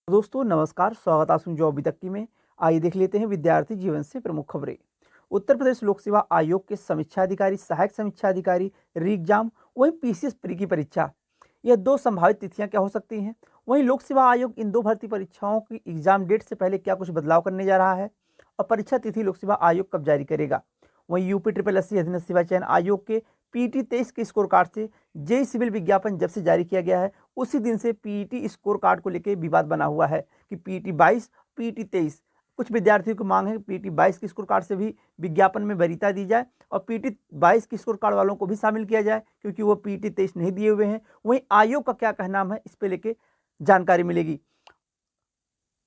दोस्तों नमस्कार, स्वागत है आप जॉब अभी तक की में। आइए देख लेते हैं विद्यार्थी जीवन से प्रमुख खबरें। उत्तर प्रदेश लोक सेवा आयोग के समीक्षा अधिकारी, सहायक समीक्षा अधिकारी, री एग्जाम, वहीं पीसीएस प्री की परीक्षा, यह दो संभावित तिथियां क्या हो सकती हैं। वहीं लोक सेवा आयोग इन दो भर्ती परीक्षाओं की एग्जाम डेट से पहले क्या कुछ बदलाव करने जा रहा है और परीक्षा तिथि लोक सेवा आयोग कब जारी करेगा। वहीं यूपी ट्रिपल एससी अधीनस्थ सेवा चयन आयोग के पीटी 23 के स्कोर कार्ड से जेई सिविल विज्ञापन जब से जारी किया गया है, उसी दिन से पीटी स्कोर कार्ड को लेकर विवाद बना हुआ है कि पीटी 22, पीटी 23। कुछ विद्यार्थियों की मांग है कि पीटी 22 के स्कोर कार्ड से भी विज्ञापन में वरीयता दी जाए और पीटी 22 के स्कोर कार्ड वालों को भी शामिल किया जाए, क्योंकि वो पीटी 23 नहीं दिए हुए हैं। वहीं आयोग का क्या कहना है, इस पे लेके जानकारी मिलेगी।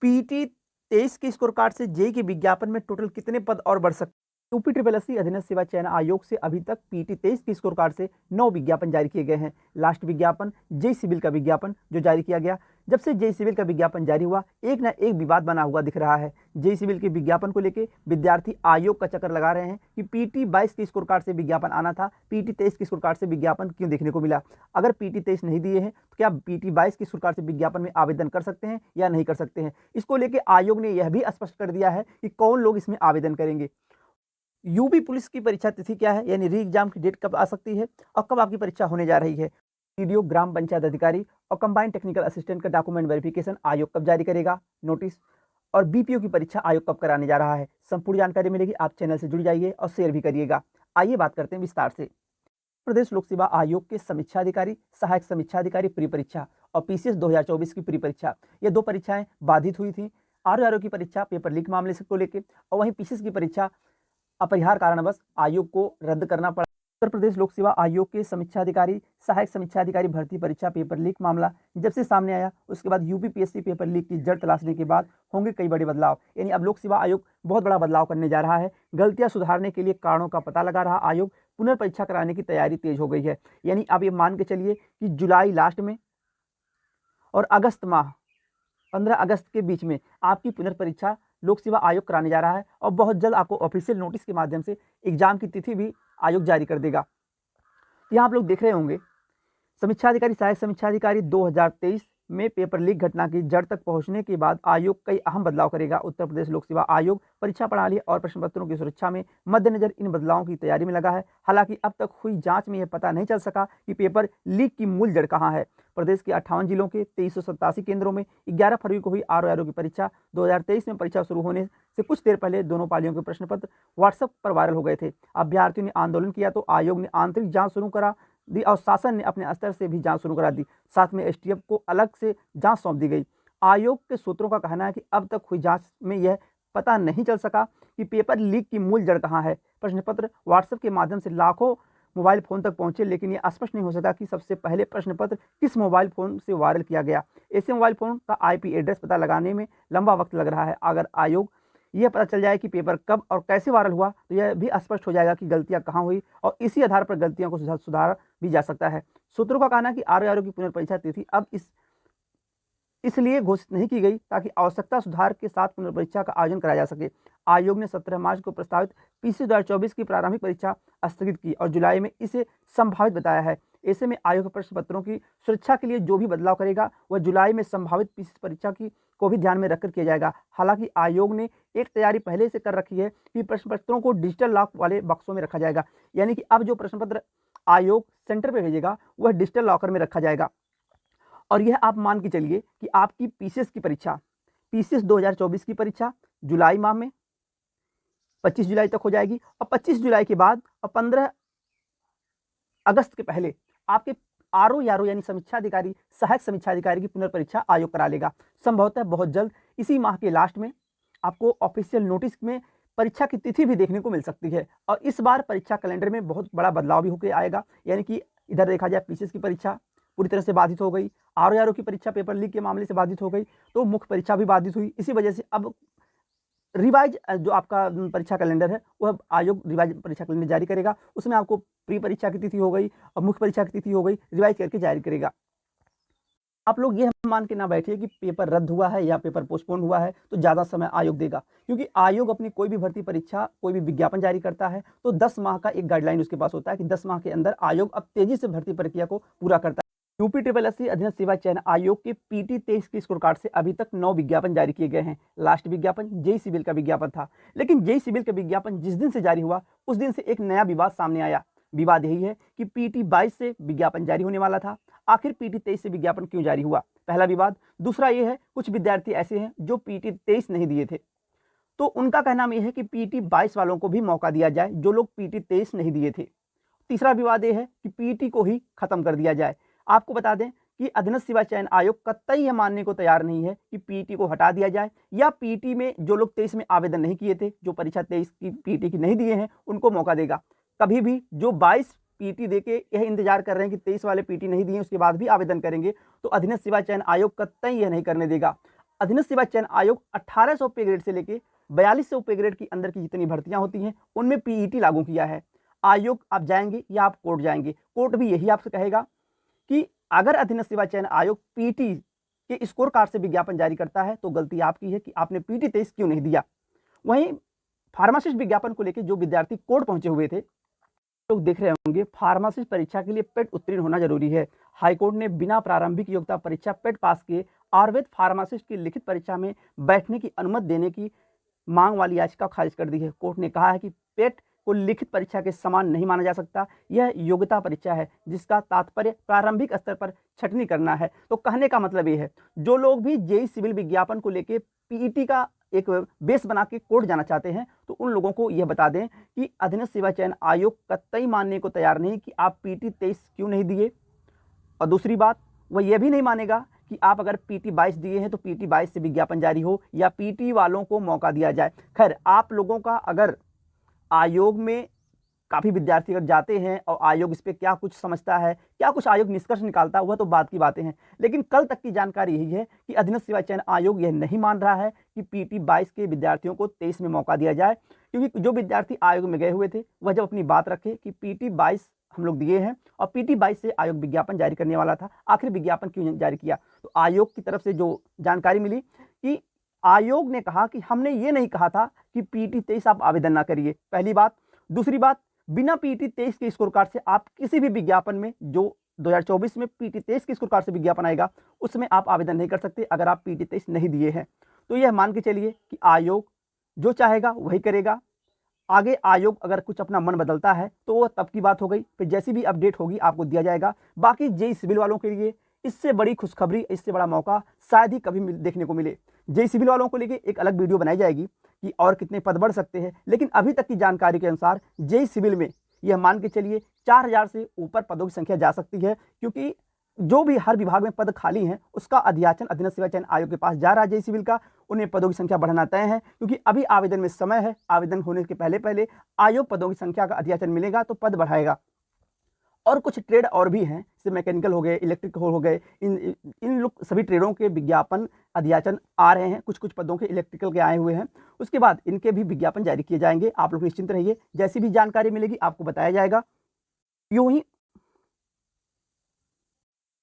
पीटी 23 के स्कोर कार्ड से जेई के विज्ञापन में टोटल कितने पद और बढ़ सकते हैं। यूपी ट्रिपल एससी अधीनस्थ सेवा चयन आयोग से अभी तक पीटी 23 के स्कोर कार्ड से 9 विज्ञापन जारी किए गए हैं। लास्ट विज्ञापन जेई सिविल का विज्ञापन जो जारी किया गया, जब से जेई सिविल का विज्ञापन जारी हुआ, एक ना एक विवाद बना हुआ दिख रहा है। जेई सिविल के विज्ञापन को लेकर विद्यार्थी आयोग का चक्कर लगा रहे हैं कि पीटी 22 के स्कोर कार्ड से विज्ञापन आना था, पीटी 23 के स्कोर कार्ड से विज्ञापन क्यों देखने को मिला। अगर पीटी 23 नहीं दिए हैं तो क्या पीटी 22 के स्कोर कार्ड से विज्ञापन में आवेदन कर सकते हैं या नहीं कर सकते हैं। इसको लेकर आयोग ने यह भी स्पष्ट कर दिया है कि कौन लोग इसमें आवेदन करेंगे। यूपी पुलिस की परीक्षा तिथि क्या है, यानी री एग्जाम की डेट कब आ सकती है और कब आपकी परीक्षा होने जा रही है। वीडियो ग्राम पंचायत अधिकारी और कंबाइंड टेक्निकल असिस्टेंट का डॉक्यूमेंट वेरिफिकेशन आयोग कब जारी करेगा नोटिस, और बीपीओ की परीक्षा आयोग कब कराने जा रहा है। संपूर्ण जानकारी मिलेगी, आप चैनल से जुड़ जाइए और शेयर भी करिएगा। आइए बात करते हैं विस्तार से। प्रदेश लोक सेवा आयोग के समीक्षा अधिकारी, सहायक समीक्षा अधिकारी प्री परीक्षा और पीसीएस 2024 की प्री परीक्षा, ये दो परीक्षाएं बाधित हुई थी। आरओ की परीक्षा पेपर लीक मामले को लेकर और वहीं पीसीएस की परीक्षा अपरिहार्य कारणवश आयोग को रद्द करना पड़ा। उत्तर प्रदेश लोक सेवा आयोग के समीक्षा अधिकारी, सहायक समीक्षा अधिकारी भर्ती परीक्षा पेपर लीक मामला जब से सामने आया, उसके बाद यूपीपीएससी पेपर लीक की जड़ तलाशने के बाद होंगे कई बड़े बदलाव। यानी अब लोक सेवा आयोग बहुत बड़ा बदलाव करने जा रहा है। गलतियां सुधारने के लिए कारणों का पता लगा रहा आयोग पुनर्परीक्षा कराने की तैयारी तेज हो गई है। यानी आप ये मान के चलिए कि जुलाई लास्ट में और अगस्त माह 15 अगस्त के बीच में आपकी पुनर्परीक्षा लोक सेवा आयोग कराने जा रहा है और बहुत जल्द आपको ऑफिशियल नोटिस के माध्यम से एग्जाम की तिथि भी आयोग जारी कर देगा। यहाँ आप लोग देख रहे होंगे समीक्षा अधिकारी, सहायक समीक्षा अधिकारी 2023 में पेपर लीक घटना की जड़ तक पहुंचने के बाद आयोग कई अहम बदलाव करेगा। उत्तर प्रदेश लोक सेवा आयोग परीक्षा प्रणाली और प्रश्न पत्रों की सुरक्षा में मद्देनजर इन बदलावों की तैयारी में लगा है। हालांकि अब तक हुई जांच में यह पता नहीं चल सका कि पेपर लीक की मूल जड़ कहां है। प्रदेश के 58 जिलों के 2387 केंद्रों में 11 फरवरी को हुई आरओ की परीक्षा 2023 में परीक्षा शुरू होने से कुछ देर पहले दोनों पालियों के प्रश्न पत्र व्हाट्सएप पर वायरल हो गए थे। अभ्यर्थियों ने आंदोलन किया तो आयोग ने आंतरिक जांच शुरू करा दी और शासन ने अपने स्तर से भी जांच शुरू करा दी। साथ में एसटीएफ को अलग से जांच सौंप दी गई। आयोग के सूत्रों का कहना है कि अब तक हुई जांच में यह पता नहीं चल सका कि पेपर लीक की मूल जड़ कहां है। प्रश्न पत्र व्हाट्सएप के माध्यम से लाखों मोबाइल फोन तक पहुंचे, लेकिन यह स्पष्ट नहीं हो सका कि सबसे पहले प्रश्न पत्र किस मोबाइल फोन से वायरल किया गया। ऐसे मोबाइल फोन का आईपी एड्रेस पता लगाने में लंबा वक्त लग रहा है। अगर आयोग यह पता चल जाए कि पेपर कब और कैसे वायरल हुआ तो यह भी स्पष्ट हो जाएगा कि गलतियां कहां हुई और इसी आधार पर गलतियों को सुधारा भी जा सकता है। सूत्रों का कहना है कि आरओ की पुनर्परीक्षा तिथि अब इसलिए घोषित नहीं की गई ताकि आवश्यकता सुधार के साथ पुनर्परीक्षा का आयोजन कराया जा सके। आयोग ने 17 मार्च को प्रस्तावित पीसी 2024 की प्रारंभिक परीक्षा स्थगित की और जुलाई में इसे संभावित बताया है। ऐसे में आयोग प्रश्न पत्रों की सुरक्षा के लिए जो भी बदलाव करेगा वह जुलाई में संभावित पीसी परीक्षा की को भी ध्यान में रखकर किया जाएगा। हालांकि आयोग ने एक तैयारी पहले से कर रखी है कि प्रश्न पत्रों को डिजिटल लॉक वाले बक्सों में रखा जाएगा। यानी कि अब जो प्रश्न पत्र आयोग सेंटर पर भेजेगा वह डिजिटल लॉकर में रखा जाएगा। और यह आप मान के चलिए कि आपकी पीसीएस की परीक्षा, पीसीएस 2024 की परीक्षा जुलाई माह में 25 जुलाई तक हो जाएगी और 25 जुलाई के बाद और 15 अगस्त के पहले आपके आरओ यानी समीक्षा अधिकारी, सहायक समीक्षा अधिकारी की पुनर्परीक्षा आयोग करा लेगा। संभवतः बहुत जल्द इसी माह के लास्ट में आपको ऑफिशियल नोटिस में परीक्षा की तिथि भी देखने को मिल सकती है। और इस बार परीक्षा कैलेंडर में बहुत बड़ा बदलाव भी होकर आएगा। यानी कि इधर देखा जाए पीसीएस की परीक्षा पूरी तरह से बाधित हो गई, आरओ की परीक्षा पेपर लीक के मामले से बाधित हो गई, तो मुख्य परीक्षा भी बाधित हुई। इसी वजह से अब रिवाइज जो आपका परीक्षा कैलेंडर है वह आयोग रिवाइज परीक्षा कैलेंडर जारी करेगा। उसमें आपको प्री परीक्षा की तिथि हो गई और मुख्य परीक्षा की तिथि हो गई, रिवाइज करके जारी करेगा। आप लोग ये मान के ना बैठिए कि पेपर रद्द हुआ है या पेपर पोस्टपोन हुआ है तो ज़्यादा समय आयोग देगा, क्योंकि आयोग अपनी कोई भी भर्ती परीक्षा, कोई भी विज्ञापन जारी करता है तो 10 माह का एक गाइडलाइन उसके पास होता है कि 10 माह के अंदर आयोग अब तेजी से भर्ती प्रक्रिया को पूरा करता है। यूपी ट्रिपल एससी अधीनस्थ सेवा चयन आयोग के पीटी 23 के स्कोर कार्ड से अभी तक 9 विज्ञापन जारी किए गए हैं। लास्ट विज्ञापन जेई सिविल का विज्ञापन था, लेकिन जेई सिविल का विज्ञापन जिस दिन से जारी हुआ उस दिन से एक नया विवाद सामने आया। विवाद यही है कि पीटी 22 से विज्ञापन जारी होने वाला था, आखिर पीटी 23 से विज्ञापन क्यों जारी हुआ, पहला विवाद। दूसरा ये है, कुछ विद्यार्थी ऐसे हैं जो पीटी 23 नहीं दिए थे, तो उनका कहना यह है कि पीटी 22 वालों को भी मौका दिया जाए जो लोग पीटी 23 नहीं दिए थे। तीसरा विवाद यह है कि पीटी को ही खत्म कर दिया जाए। आपको बता दें कि अधीनस्थ सेवा चयन आयोग कतई यह मानने को तैयार नहीं है कि पीटी को हटा दिया जाए या पीटी में जो लोग 23 में आवेदन नहीं किए थे, जो परीक्षा 23 की पीटी की नहीं दिए हैं, उनको मौका देगा। कभी भी जो 22 पीटी देके यह इंतजार कर रहे हैं कि 23 वाले पीटी नहीं दिए उसके बाद भी आवेदन करेंगे, तो अधीनस्थ सेवा चयन आयोग कतई यह नहीं करने देगा। अधीनस्थ सेवा चयन आयोग 1800 पे ग्रेड से लेके 4200 पे ग्रेड की अंदर की जितनी भर्तियां होती हैं उनमें पीईटी लागू किया है। आयोग आप जाएंगे या आप कोर्ट जाएंगे, कोर्ट भी यही आपसे कहेगा कि अगर अधीनस्थ सेवा चयन आयोग पीटी के स्कोर कार्ड से विज्ञापन जारी करता है तो गलती आपकी है कि आपने पीटी 23 क्यों नहीं दिया। वहीं फार्मासिस्ट विज्ञापन को लेकर जो विद्यार्थी कोर्ट पहुंचे हुए थे, लोग देख रहे होंगे फार्मासिस्ट परीक्षा के लिए पेट उत्तीर्ण होना जरूरी है। हाईकोर्ट ने बिना प्रारंभिक योग्यता परीक्षा पेट पास किए आयुर्वेद फार्मासिस्ट की लिखित परीक्षा में बैठने की अनुमति देने की मांग वाली याचिका खारिज कर दी है। कोर्ट ने कहा है कि पेट को लिखित परीक्षा के समान नहीं माना जा सकता, यह योग्यता परीक्षा है जिसका तात्पर्य प्रारंभिक स्तर पर छटनी करना है। तो कहने का मतलब ये है, जो लोग भी जेई सिविल विज्ञापन को लेकर पीईटी का एक बेस बना के कोर्ट जाना चाहते हैं, तो उन लोगों को यह बता दें कि अधीनस्थ सेवा चयन आयोग कतई मानने को तैयार नहीं कि आप पीटी 23 क्यों नहीं दिए। और दूसरी बात, वह यह भी नहीं मानेगा कि आप अगर पीटी 22 दिए हैं तो पीटी 22 से विज्ञापन जारी हो या पीटी वालों को मौका दिया जाए। खैर, आप लोगों का अगर आयोग में काफ़ी विद्यार्थी अगर जाते हैं और आयोग इस पर क्या कुछ समझता है, क्या कुछ आयोग निष्कर्ष निकालता है, वह तो बात की बातें हैं। लेकिन कल तक की जानकारी यही है कि अधीनस्थ सेवा चयन आयोग यह नहीं मान रहा है कि पीटी 22 के विद्यार्थियों को 23 में मौका दिया जाए, क्योंकि जो विद्यार्थी आयोग में गए हुए थे वह जब अपनी बात रखे कि पीटी 22 हम लोग दिए हैं और पीटी 22 से आयोग विज्ञापन जारी करने वाला था, आखिर विज्ञापन क्यों जारी किया। तो आयोग की तरफ से जो जानकारी मिली कि आयोग ने कहा कि हमने ये नहीं कहा था कि पीटी 23 आप आवेदन ना करिए, पहली बात। दूसरी बात, बिना पीटी 23 के स्कोर कार्ड से आप किसी भी विज्ञापन में जो 2024 में पीटी 23 के स्कोर कार्ड से विज्ञापन आएगा उसमें आप आवेदन नहीं कर सकते अगर आप पीटी 23 नहीं दिए हैं। तो यह मान के चलिए कि आयोग जो चाहेगा वही करेगा। आगे आयोग अगर कुछ अपना मन बदलता है तो वह तब की बात हो गई, फिर जैसी भी अपडेट होगी आपको दिया जाएगा। बाकी जेई सिविल वालों के लिए इससे बड़ी खुशखबरी, इससे बड़ा मौका शायद ही कभी देखने को मिले। जेई सिविल वालों को लेके एक अलग वीडियो बनाई जाएगी कि और कितने पद बढ़ सकते हैं, लेकिन अभी तक की जानकारी के अनुसार जेई सिविल में यह मान के चलिए 4000 से ऊपर पदों की संख्या जा सकती है, क्योंकि जो भी हर विभाग में पद खाली हैं उसका अध्याचन अधीनस्थ सेवा चयन आयोग के पास जा रहा है जेई सिविल का। उन्हें पदों की संख्या बढ़ाना तय है, क्योंकि अभी आवेदन में समय है। आवेदन होने के पहले पहले आयोग पदों की संख्या का अध्याचन मिलेगा तो पद बढ़ाएगा। और कुछ ट्रेड और भी हैं, जैसे मैकेनिकल हो गए, इलेक्ट्रिकल हो गए, इन लोग सभी ट्रेडों के विज्ञापन अध्याचन आ रहे हैं। कुछ कुछ पदों के इलेक्ट्रिकल के आए हुए हैं, उसके बाद इनके भी विज्ञापन जारी किए जाएंगे। आप लोग निश्चिंत रहिए, जैसी भी जानकारी मिलेगी आपको बताया जाएगा। यूं ही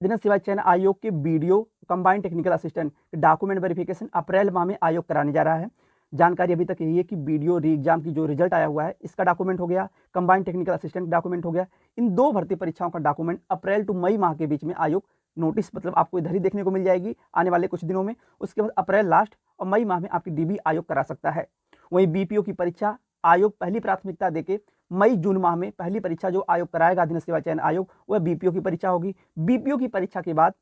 अधीनस्थ सेवा चयन आयोग के video combined technical assistant document verification अप्रैल माह में आयोग कराने जा रहा है। जानकारी अभी तक यही है कि वीडियो री एग्जाम की जो रिजल्ट आया हुआ है इसका डॉक्यूमेंट हो गया, कंबाइंड टेक्निकल असिस्टेंट डॉक्यूमेंट हो गया। इन दो भर्ती परीक्षाओं का डॉक्यूमेंट अप्रैल टू मई माह के बीच में आयोग नोटिस, मतलब आपको इधर ही देखने को मिल जाएगी आने वाले कुछ दिनों में। उसके बाद अप्रैल लास्ट और मई माह में आपकी डीबी आयोग करा सकता है। वहीं बीपीओ की परीक्षा आयोग पहली प्राथमिकता देके मई जून माह में पहली परीक्षा जो आयोग कराएगा अधीनस्थ सेवा चयन आयोग, वह बीपीओ की परीक्षा होगी। बीपीओ की परीक्षा के बाद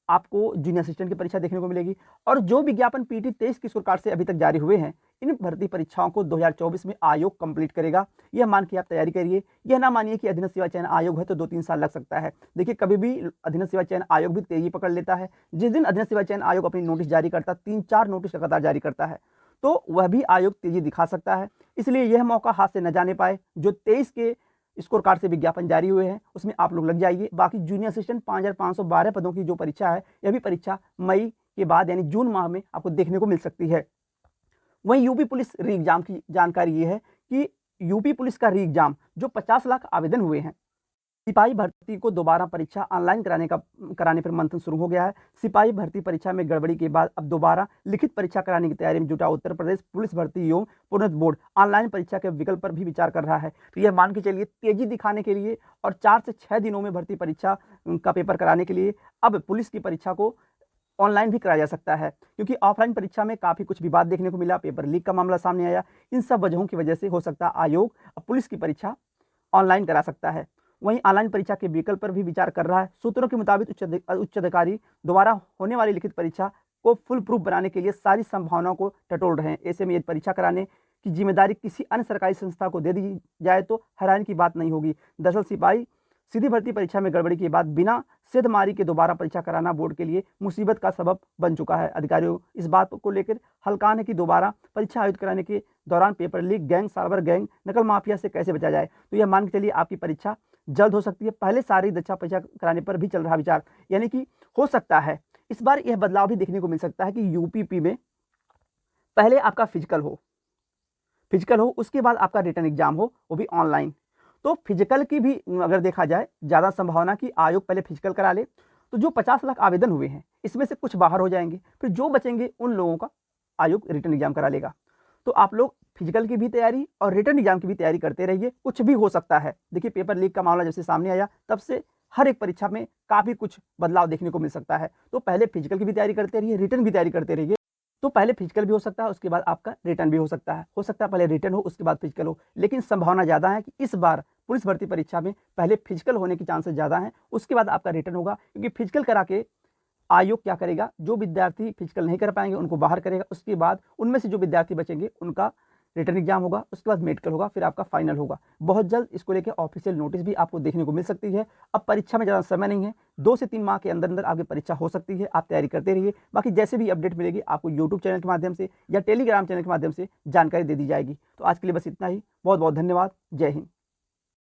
आपको जूनियर असिस्टेंट की परीक्षा देखने को मिलेगी। और जो विज्ञापन पीटी 23 की स्कोर कार्ड से अभी तक जारी हुए हैं, इन भर्ती परीक्षाओं को 2024 में आयोग कंप्लीट करेगा। यह मान के आप तैयारी करिए। यह ना मानिए कि अधीनस्थ सेवा चयन आयोग है तो 2-3 साल लग सकता है। देखिए, कभी भी अधीनस्थ सेवा चयन आयोग भी तेजी पकड़ लेता है। जिस दिन अधीनस्थ सेवा चयन आयोग अपनी नोटिस जारी करता, 3-4 नोटिस लगातार जारी करता है, तो वह भी आयोग तेजी दिखा सकता है। इसलिए यह मौका हाथ से न जाने पाए। जो 23 के स्कोर कार्ड से विज्ञापन जारी हुए हैं उसमें आप लोग लग जाइए। बाकी जूनियर असिस्टेंट 5512 पदों की जो परीक्षा है, यह भी परीक्षा मई के बाद यानी जून माह में आपको देखने को मिल सकती है। वहीं यूपी पुलिस री एग्जाम की जानकारी ये है कि यूपी पुलिस का री एग्जाम जो 50 लाख आवेदन हुए हैं, सिपाही भर्ती को दोबारा परीक्षा ऑनलाइन कराने पर मंथन शुरू हो गया है। सिपाही भर्ती परीक्षा में गड़बड़ी के बाद अब दोबारा लिखित परीक्षा कराने की तैयारी में जुटा उत्तर प्रदेश पुलिस भर्ती एवं प्रोन्नत बोर्ड ऑनलाइन परीक्षा के विकल्प पर भी विचार कर रहा है। तो यह मान के चलिए तेजी दिखाने के लिए और 4 से 6 दिनों में भर्ती परीक्षा का पेपर कराने के लिए अब पुलिस की परीक्षा को ऑनलाइन भी कराया जा सकता है, क्योंकि ऑफलाइन परीक्षा में काफ़ी कुछ विवाद देखने को मिला, पेपर लीक का मामला सामने आया। इन सब वजहों की वजह से हो सकता है आयोग अब पुलिस की परीक्षा ऑनलाइन करा सकता है। वहीं ऑनलाइन परीक्षा के विकल्प पर भी विचार कर रहा है। सूत्रों के मुताबिक उच्च अधिकारी दोबारा होने वाली लिखित परीक्षा को फुल प्रूफ बनाने के लिए सारी संभावनाओं को टटोल रहे हैं। ऐसे में यदि परीक्षा कराने की जिम्मेदारी किसी अन्य सरकारी संस्था को दे दी जाए तो हैरानी की बात नहीं होगी। दरअसल सिपाही सीधी भर्ती परीक्षा में गड़बड़ी के बाद बिना सेधमारी के दोबारा परीक्षा कराना बोर्ड के लिए मुसीबत का सबब बन चुका है। अधिकारियों इस बात को लेकर हल्कान है कि दोबारा परीक्षा आयोजित कराने के दौरान paper leak gang, cyber gang, नकल माफिया से कैसे बचा जाए। तो यह मान के चलिए आपकी परीक्षा जल्द हो सकती है। पहले सारी दक्षा परीक्षा कराने पर भी चल रहा विचार, यानी कि हो सकता है इस बार यह बदलाव भी देखने को मिल सकता है कि यूपीपी में पहले आपका फिजिकल हो, उसके बाद आपका रिटर्न एग्जाम हो, वो भी ऑनलाइन। तो फिजिकल की भी अगर देखा जाए ज़्यादा संभावना कि आयोग पहले फिजिकल करा ले, तो जो 50 लाख आवेदन हुए हैं इसमें से कुछ बाहर हो जाएंगे, फिर जो बचेंगे उन लोगों का आयोग रिटर्न एग्जाम करा लेगा। तो आप लोग फिजिकल की भी तैयारी और रिटर्न एग्जाम की भी तैयारी करते रहिए, कुछ भी हो सकता है। देखिए पेपर लीक का मामला जब से सामने आया तब से हर एक परीक्षा में काफ़ी कुछ बदलाव देखने को मिल सकता है। तो पहले फिजिकल की भी तैयारी करते रहिए, रिटर्न भी तैयारी करते रहिए। तो पहले फिजिकल भी हो सकता है, उसके बाद आपका रिटर्न भी हो सकता है पहले रिटर्न हो उसके बाद फिजिकल हो। लेकिन संभावना ज़्यादा है कि इस बार पुलिस भर्ती परीक्षा में पहले फिजिकल होने की चांसेस ज़्यादा हैं, उसके बाद आपका रिटर्न होगा। क्योंकि फिजिकल करा के आयोग क्या करेगा, जो विद्यार्थी फिजिकल नहीं कर पाएंगे उनको बाहर करेगा, उसके बाद उनमें से जो विद्यार्थी बचेंगे उनका रिटर्न एग्जाम होगा, उसके बाद मेडिकल होगा, फिर आपका फाइनल होगा। बहुत जल्द इसको लेकर ऑफिशियल नोटिस भी आपको देखने को मिल सकती है। अब परीक्षा में ज़्यादा समय नहीं है, 2 से 3 माह के अंदर अंदर आपकी परीक्षा हो सकती है। आप तैयारी करते रहिए। बाकी जैसे भी अपडेट मिलेगी आपको यूट्यूब चैनल के माध्यम से या टेलीग्राम चैनल के माध्यम से जानकारी दे दी जाएगी। तो आज के लिए बस इतना ही। बहुत बहुत धन्यवाद। जय हिंद।